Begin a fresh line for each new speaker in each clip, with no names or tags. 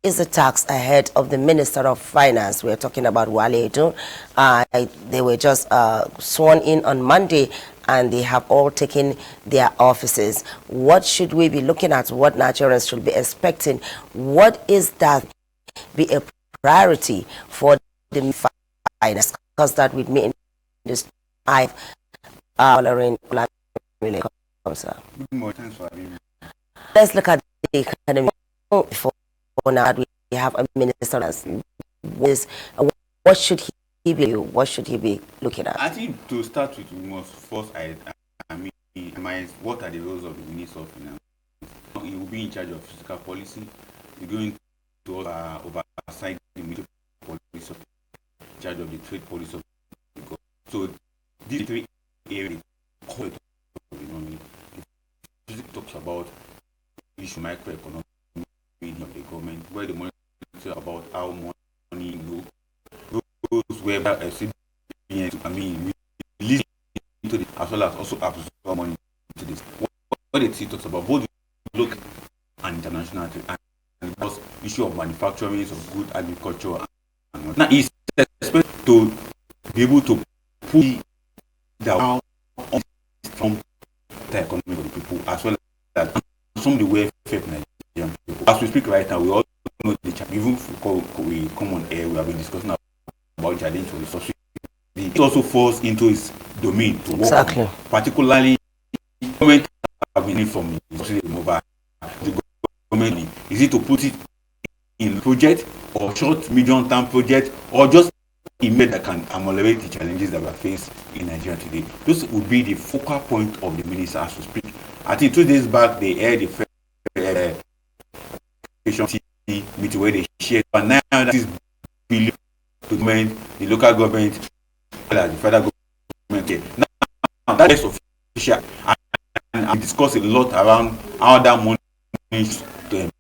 is the task ahead of the Minister of Finance? We're talking about Wale Edun. They were just sworn in on Monday, and they have all taken their offices. What should we be looking at? What Nigerians should be expecting? What is that be a priority for the finance? Because that with me in this live following. Let's look at the economy before now. We have a minister. What should he be? What should he be looking at?
I think to start with, we must first what are the roles of the Minister of Finance? He will be in charge of fiscal policy. He's going to oversight the military policy, in charge of the trade policy of the government. So these three areas of the economy. The talks about issue microeconomic of the government, where the money about how money goes where release into the, as well as also absorb money into this. What it talks about both local and international and because issue of manufacturing of good agriculture and now it's expected to be able to put down from the economy of the people as well as some of the welfare of Nigerian people. As we speak right now, we all know the challenge. Even we come on air, we have been discussing about challenge for the subsidy. It also falls into its domain to work.
Exactly.
Particularly, government have been from the subsidy mobile. The government is it to put it in project or short, medium term project or just immediate that can ameliorate the challenges that we face in Nigeria today. This would be the focal point of the minister as we speak. I think 2 days back they aired the meeting where they shared $906 billion to the government, the local government, the federal government. Now that is official, and I discuss a lot around how that money is to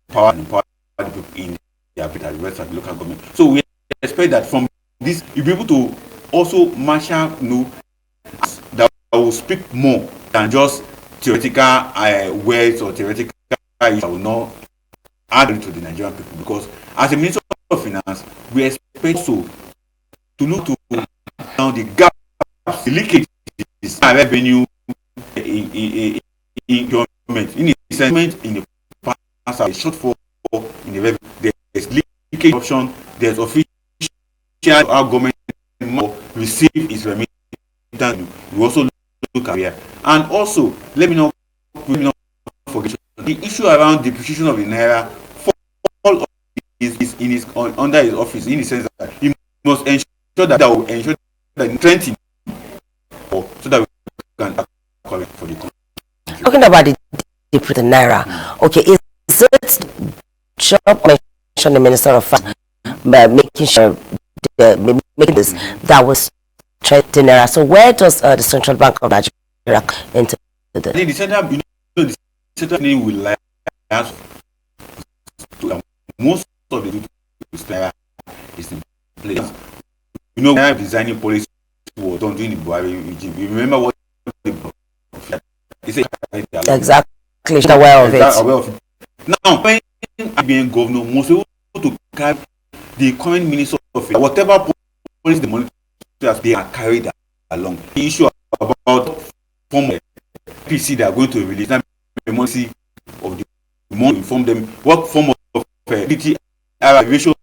empower the people in their the rest of the local government. So we expect that from this you'll be able to also marshal that will speak more than just theoretical words or theoretical issues that will not add to the Nigerian people, because as a Minister of Finance we expect so to look to down the gaps, the leakages in revenue in government, in the segment in the past, a shortfall in the revenue. There's leakage option, there's official our government receive its remittance. We also look at here, and also let me not forget the issue around depreciation of the naira. All is in his under his office, in the sense that he must ensure that will ensure that strengthening so that we can correct for the country.
Talking about the naira, okay, is it job mention the Minister of Finance making sure making this that was strengthening naira? So where does the Central Bank of Nigeria enter this?
The central bank will like most of the naira is in place. You know, naira designing policy was done during the Buhari regime. You remember what they say?
Exactly, aware of it.
Now, when being governor, must be able to carry the current minister of it, whatever policy the money they are carried along. The issue about form of PC they are going to release, the policy of the money inform them what form of PT ratio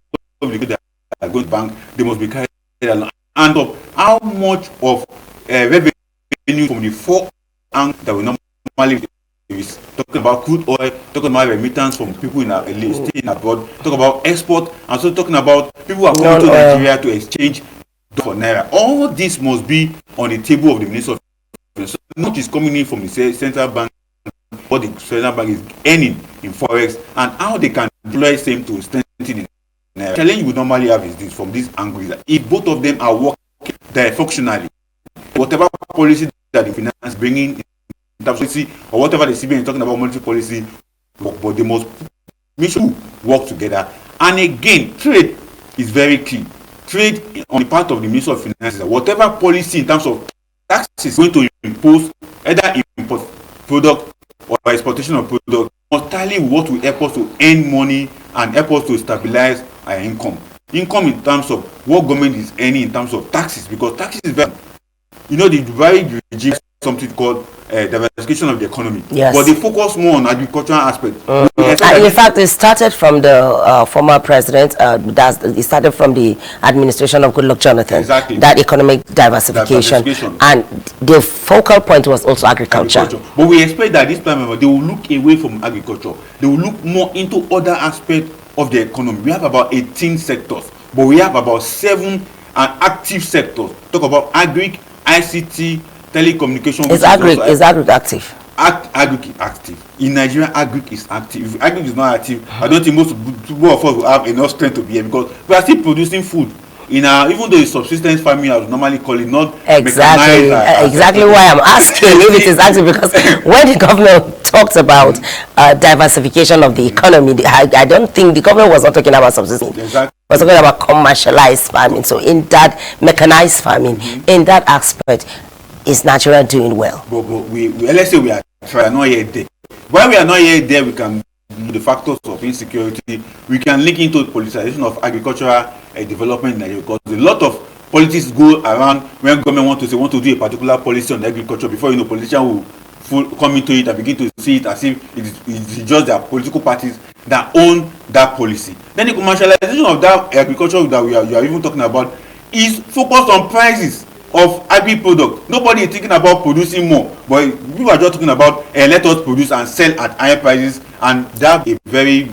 of the that are going to bank they must be carried along, and of how much of revenue from the four angle that we normally is talking about crude oil, talking about remittance from people in staying abroad, talking about export, and so talking about people who are coming to Nigeria to exchange for naira. All this must be on the table of the Minister of Finance. So much is coming in from the central bank, what the central bank is earning in forex, and how they can deploy same to strengthen the naira. The challenge we normally have is this from this angle is that if both of them are working functionally, whatever policy that the finance bringing policy or whatever the CBN is talking about monetary policy, but they must make sure work together. And again, trade is very key. Trade on the part of the Minister of Finance, whatever policy in terms of taxes going to impose, either import product or exportation of product, must tally what will help us to earn money and help us to stabilize our income. Income in terms of what government is earning in terms of taxes, because taxes is very, you know, the Dubai regime something called diversification of the economy.
Yes.
But they focus more on agricultural aspect.
And in fact, it started from the former president. It started from the administration of Goodluck Jonathan.
Exactly.
That economic diversification. And the focal point was also agriculture.
But we expect that this time they will look away from agriculture. They will look more into other aspects of the economy. We have about 18 sectors, but we have about 7 active sectors. Talk about agri, ICT, telecommunication.
Is agri active?
Agri is active. In Nigeria, agri is active. If agri is not active, I don't think most people of us will have enough strength to be here, because we are still producing food. In our, even though it's subsistence farming, I would normally call it, not
exactly exactly why I'm asking if it is active, because when the government talked about diversification of the economy, I don't think the government was not talking about subsistence.
Exactly.
Was talking about commercialized farming. So in that mechanized farming, in that aspect, is Nigeria doing well?
But let's say we are not yet there. While we are not yet there, we can the factors of insecurity. We can link into politicization of agricultural development in Nigeria, because a lot of politics go around when government want to do a particular policy on agriculture. Before you know, politicians will come into it and begin to see it as if it's just their political parties that own that policy. Then the commercialization of that agriculture that you are even talking about is focused on prices of agri product. Nobody is thinking about producing more, but we are just talking about let us produce and sell at higher prices, and that is a very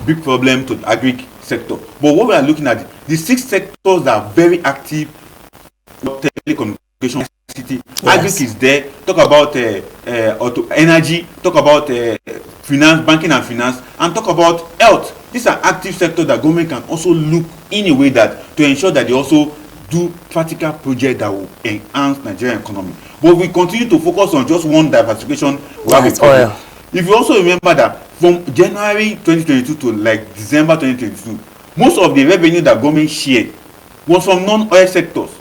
big problem to the agri sector. But what we are looking at, the 6 sectors that are very active: telecommunication, city, agri is there. Talk about auto energy. Talk about finance, banking and finance, and talk about health. These are active sectors that government can also look in a way that to ensure that they also do practical projects that will enhance Nigerian economy. But we continue to focus on just one diversification.
Oil.
If you also remember that from January 2022 to like December 2022, most of the revenue that government shared was from non-oil sectors.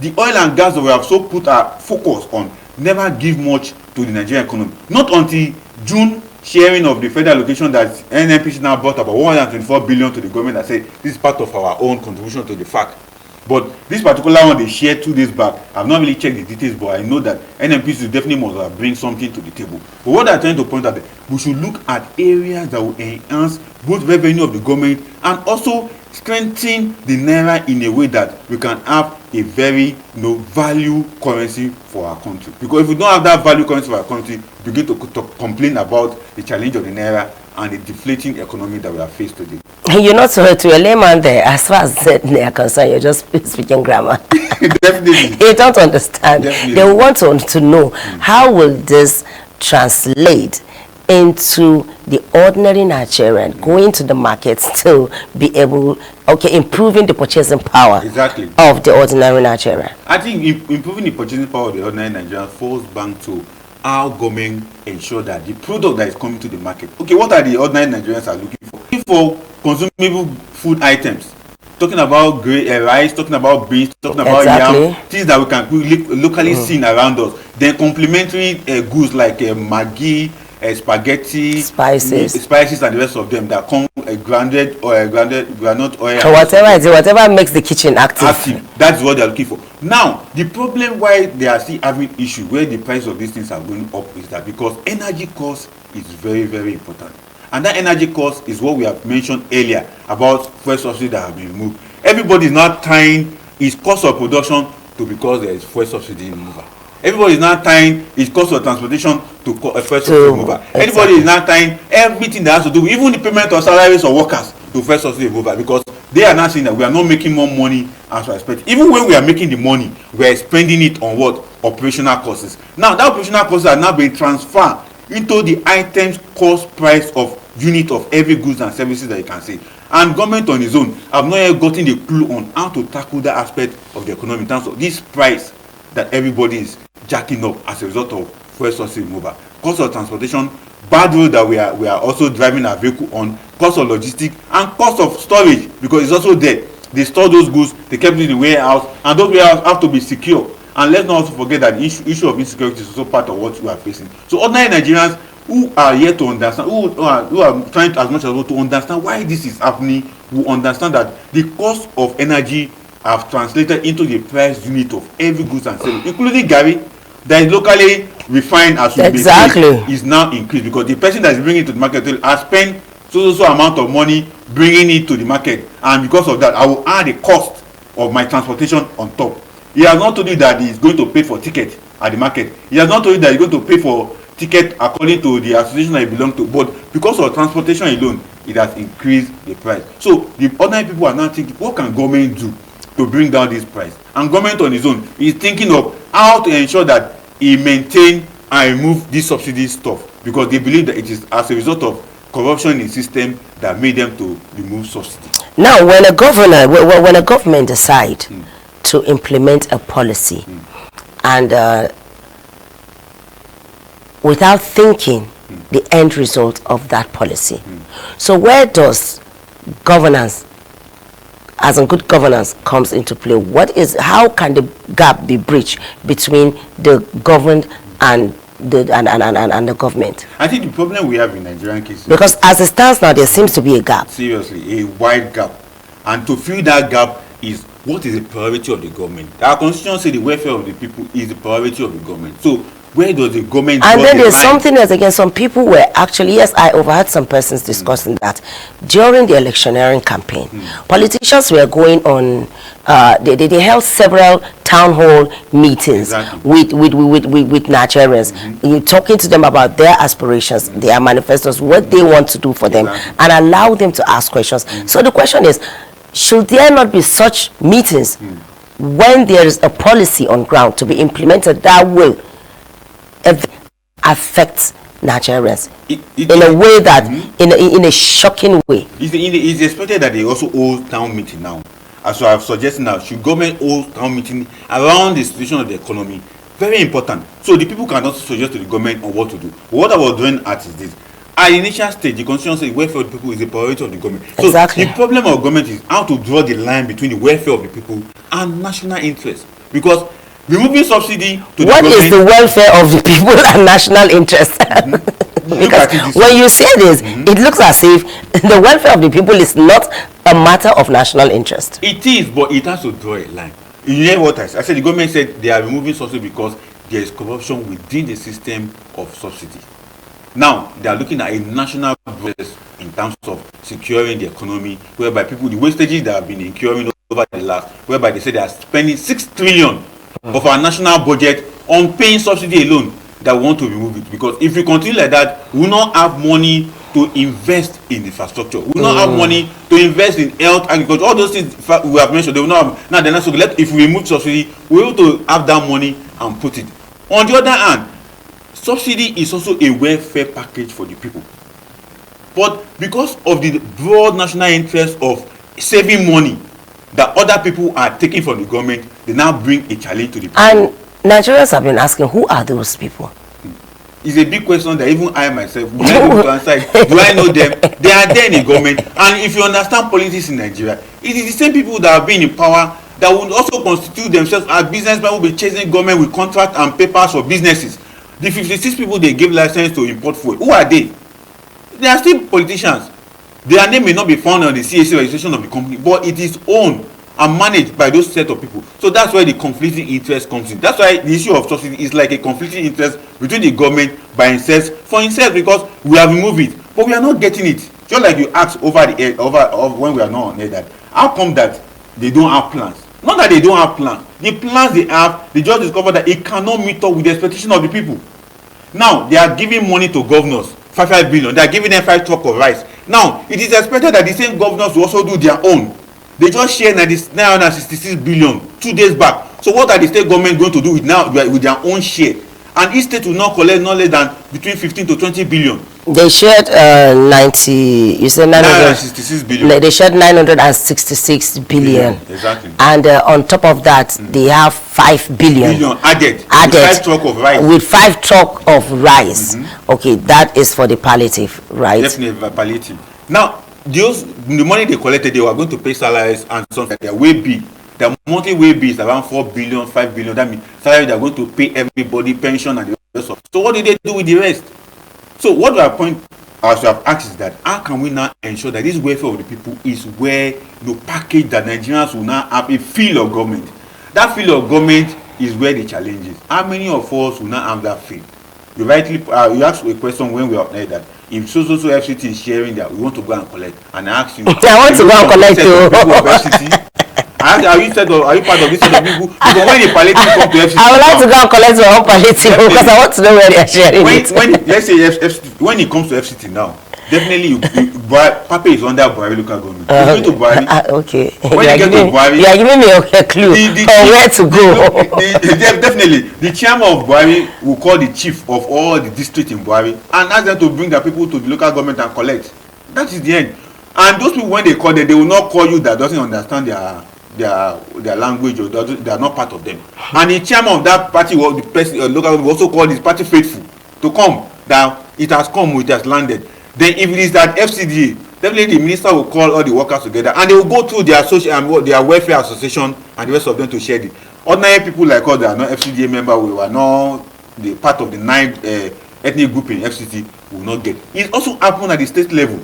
The oil and gas that we have so put our focus on never give much to the Nigerian economy. Not until June sharing of the federal allocation that NNPC now brought about 124 billion to the government, that said this is part of our own contribution to the fact. But this particular one they shared 2 days back, I've not really checked the details, but I know that NNPC definitely must bring something to the table. But what I'm trying to point out, we should look at areas that will enhance both revenue of the government and also strengthen the naira in a way that we can have a very value currency for our country. Because if we don't have that value currency for our country, we begin to complain about the challenge of the naira and the deflating economy that we are faced today.
You're not to a layman there. As far as they are concerned, you're just speaking grammar.
Definitely.
They don't understand.
Definitely.
They want to know how will this translate into the ordinary Nigerian going to the markets to be able, improving the purchasing power of the ordinary Nigerian.
I think improving the purchasing power of the ordinary Nigerian falls back to how government ensure that the product that is coming to the market. Okay, what are the ordinary Nigerians are looking for? Looking for consumable food items. Talking about rice, talking about beans, talking about yam, things that we can locally see around us. Then complementary goods like Maggi, spaghetti, spices, and the rest of them that come grounded oil, groundnut oil.
So whatever makes the kitchen active.
That's what they are looking for. Now, the problem why they are still having issue where the price of these things are going up is that because energy cost is very, very important. And that energy cost is what we have mentioned earlier about fuel subsidy that have been removed. Everybody is not tying its cost of production to because there is fuel subsidy removal. Everybody is not tying its cost of transportation to fuel subsidy removal. Everybody is not tying everything that has to do, even the payment of salaries of workers, to fuel subsidy removal, because they are not saying that we are not making more money as we expect. Even when we are making the money, we are spending it on what? Operational costs. Now, that operational costs are now being transferred into the items cost price of unit of every goods and services that you can see. And government on its own have not yet gotten a clue on how to tackle that aspect of the economy in terms of this price that everybody is jacking up as a result of fuel subsidy removal. Cost of transportation, bad road that we are also driving our vehicle on, cost of logistics, and cost of storage, because it's also there. They store those goods, they kept it in the warehouse, and those warehouses have to be secure. And let's not also forget that the issue of insecurity is also part of what we are facing. So ordinary Nigerians who are here to understand, who are trying to, as much as possible, to understand why this is happening, will understand that the cost of energy have translated into the price unit of every goods and service, including garri that is locally refined as we
Exactly.
is now increased, because the person that is bringing it to the market has spent so amount of money bringing it to the market, and because of that I will add the cost of my transportation on top. He has not told you that he is going to pay for ticket at the market. He has not told you that he is going to pay for ticket according to the association that you belong to, but because of transportation alone it has increased the price. So the ordinary people are now thinking, what can government do to bring down this price? And government on its own is thinking of how to ensure that he maintain and remove this subsidy stuff, because they believe that it is as a result of corruption in the system that made them to remove subsidy.
Now, when a government decide to implement a policy and without thinking the end result of that policy, so where does governance, as in good governance, comes into play? How can the gap be bridged between the governed and the government?
I think the problem we have in Nigerian cases,
because as it stands now, there seems to be a gap.
Seriously, a wide gap, and to fill that gap is what is the priority of the government. Our constitution says the welfare of the people is the priority of the government. So where does the government?
And then there's something else again. Some people were actually, yes, I overheard some persons discussing that during the electioneering campaign. Politicians were going on, they held several town hall meetings with Nigerians, talking to them about their aspirations, their manifestos, what they want to do for them, and allow them to ask questions. So the question is, should there not be such meetings when there is a policy on ground to be implemented that will affect Nigerians in a way that, in a shocking way?
It's expected that they also hold town meeting now. As I have suggested now, should government hold town meeting around the situation of the economy? Very important. So the people can also suggest to the government on what to do. What I was doing at is this. At the initial stage, the constitution says welfare of the people is the priority of the government. So the problem of government is how to draw the line between the welfare of the people and national interest. Because removing subsidy to the
what
government,
is the welfare of the people and national interest? Because when you say this, it looks as if the welfare of the people is not a matter of national interest.
It is, but it has to draw a line. You hear what I said? I said the government said they are removing subsidy because there is corruption within the system of subsidy. Now they are looking at a national process in terms of securing the economy, whereby people, the wastages that have been incurring over the last, whereby they say they are spending 6 trillion of our national budget on paying subsidy alone, that we want to remove it. Because if we continue like that, we will not have money to invest in infrastructure. We will not have money to invest in health, agriculture, all those things we have mentioned. They will not have. Now they're not so let if we remove subsidy, we're able to have that money and put it. On the other hand, subsidy is also a welfare package for the people. But because of the broad national interest of saving money that other people are taking from the government, they now bring a challenge to the people.
And Nigerians have been asking, who are those people?
It's a big question that even I myself would not be able to answer. Do I know them? They are there in the government. And if you understand politics in Nigeria, it is the same people that have been in power that will also constitute themselves as businessmen who will be chasing government with contract and papers for businesses. The 56 people they give license to import food, who are they? They are still politicians. Their name may not be found on the CAC registration of the company, but it is owned and managed by those set of people. So that's where the conflicting interest comes in. That's why the issue of subsidy is like a conflicting interest between the government by himself for himself, because we have removed it, but we are not getting it. Just like you asked over the air, when we are not on air, that how come that they don't have plans? Not that they don't have plans. The plans they have, they just discovered that it cannot meet up with the expectation of the people. Now they are giving money to governors, 5 billion. They are giving them 5 trucks of rice. Now it is expected that the same governors will also do their own. They just share 966 billion 2 days back. So what are the state government going to do with now with their own share? And each state will not collect no less than between 15 to 20 billion.
They shared 90. You said
966 billion.
They shared 966 billion.
Exactly.
And on top of that, they have 5 billion
added. With 5 trucks of rice.
With 5 trucks of rice. Okay, that is for the palliative, right?
Definitely palliative. Now, the money they collected, they were going to pay salaries and something. Their way big. Their monthly way bill is around 4 billion, 5 billion. That means salary they are going to pay everybody, pension and the rest of. So what did they do with the rest? So what I point as you have asked is that how can we now ensure that this welfare of the people is where package that Nigerians will now have a feel of government. That feel of government is where the challenge is. How many of us will now have that feel? You rightly you asked a question when we are there that if so FCT is sharing that we want to go and collect, and I ask you,
I want to go and collect too.
Are you part of this set of people? Because when the palliative come to FCT,
I would like to go and collect my own palliative because I want to know where they are sharing it.
Let's say FCT, when it comes to FCT now, definitely Pape is under Buhari local government. Going to Buhari.
Okay.
When you get to Buhari,
you are giving me a clue on where to go.
Definitely, the chairman of Buhari will call the chief of all the districts in Buhari and ask them to bring their people to the local government and collect. That is the end. And those people, when they call them, they will not call you that doesn't understand their language, or they are not part of them. And the chairman of that party, the person, local government, will also call his party faithful to come. That it has come, it has landed. Then if it is that FCDA, definitely the minister will call all the workers together and they will go through their social their welfare association and the rest of them to share it. Ordinary people like us that are not FCDA member, we were not the part of the 9 ethnic group in FCT, will not get. It also happened at the state level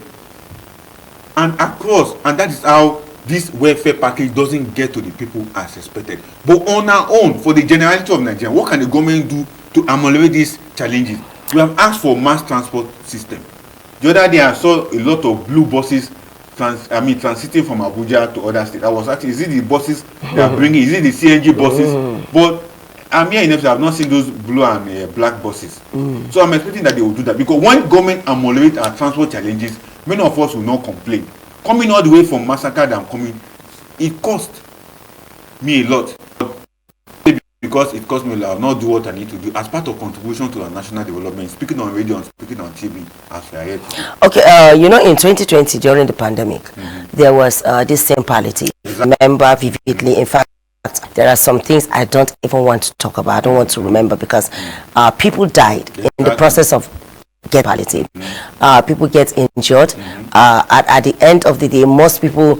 and across, and that is how this welfare package doesn't get to the people as expected. But on our own, for the generality of Nigeria, what can the government do to ameliorate these challenges? We have asked for mass transport system. The other day I saw a lot of blue buses transiting from Abuja to other states. I was asking, is it the buses they are bringing? Is it the CNG buses? But I'm here in FCT, I have not seen those blue and black buses. So I'm expecting that they will do that, because when government ameliorate our transport challenges, many of us will not complain. Coming all the way from Massacre that I'm coming, it cost me a lot. Because it cost me a lot, I will not do what I need to do as part of contribution to our national development, speaking on radio and speaking on TV as we are here today.
Okay, in 2020 during the pandemic, there was this same palliative. Exactly. Remember vividly. In fact, there are some things I don't even want to talk about. I don't want to remember because people died in the process of get palliative. People get injured. At the end of the day, most people,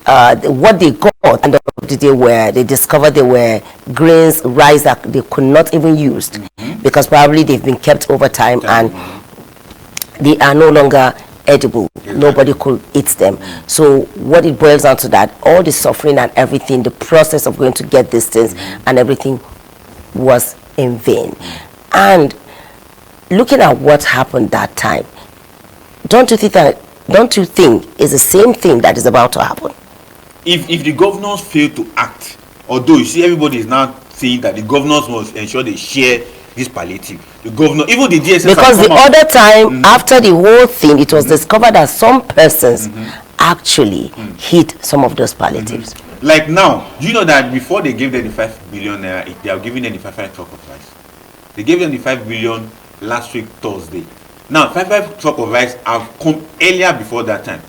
what they got at the end of the day were, they discovered they were grains, rice that they could not even use because probably they've been kept over time and they are no longer edible. Nobody could eat them. So what it boils down to that, all the suffering and everything, the process of going to get these things and everything was in vain. And looking at what happened that time, don't you think it's the same thing that is about to happen?
If the governors fail to act, although you see everybody is now saying that the governors must ensure they share this palliative, the governor, even the DSS,
because the other time after the whole thing, it was discovered that some persons actually hid some of those palliatives.
Like now, do you know that before they gave them the 5 billion naira, they are giving them the 5 truck of rice. They gave them the 5 billion last week Thursday. Now 5 truck of rice have come earlier before that time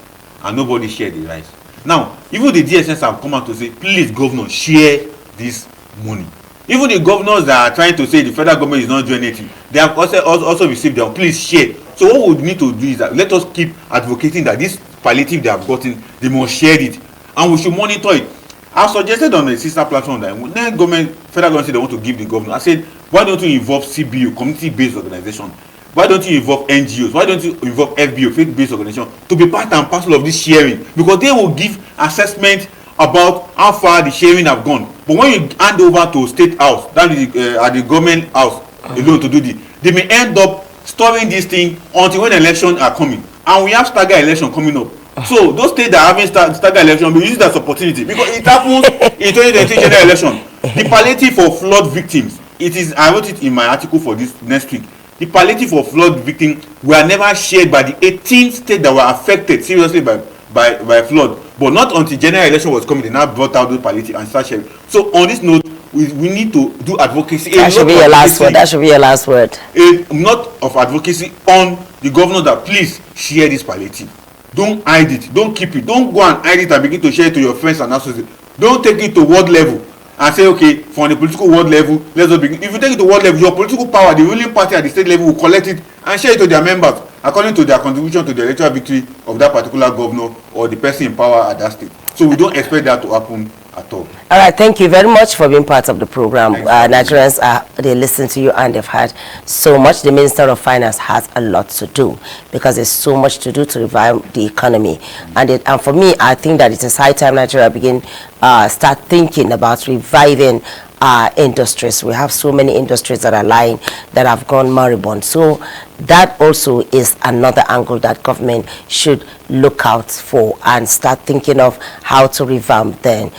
and nobody shared the rice. Now even the DSS have come out to say, please governor, share this money. Even the governors that are trying to say the federal government is not doing anything, they have also received their please share. So what we need to do is that let us keep advocating that this palliative they have gotten, they must share it and we should monitor it. I suggested on the sister platform that when federal government say they want to give the governor, I said, why don't you involve CBO, community-based organization? Why don't you involve NGOs? Why don't you involve FBO, faith-based organization, to be part and parcel of this sharing? Because they will give assessment about how far the sharing have gone. But when you hand over to state house, that is at the government house alone to do this, they may end up storing this thing until when elections are coming. And we have staggered election coming up. So those states that are having staggered election will use that opportunity, because it happens in 2020 general election. The palliative for flood victims, it is, I wrote it in my article for this next week. The palliative for flood victims were never shared by the 18 states that were affected seriously by flood. But not until general election was coming, they now brought out those palliative and start sharing. So on this note, we need to do advocacy.
That should be your last word. That should be your last word.
A lot of advocacy on the governor that please share this palliative. Don't hide it. Don't keep it. Don't go and hide it and begin to share it to your friends and associates. Don't take it to world level and say, okay, from the political world level, let's not begin. If you take it to world level, your political power, the ruling party at the state level will collect it and share it to their members according to their contribution to the electoral victory of that particular governor or the person in power at that state. So we don't expect that to happen at all.
All right, thank you very much for being part of the program. Nigerians, they listen to you and they've had so much. The Minister of Finance has a lot to do because there's so much to do to revive the economy. And for me, I think that it is high time Nigeria start thinking about reviving our industries. We have so many industries that are lying, that have gone moribund. So that also is another angle that government should look out for and start thinking of how to revamp them.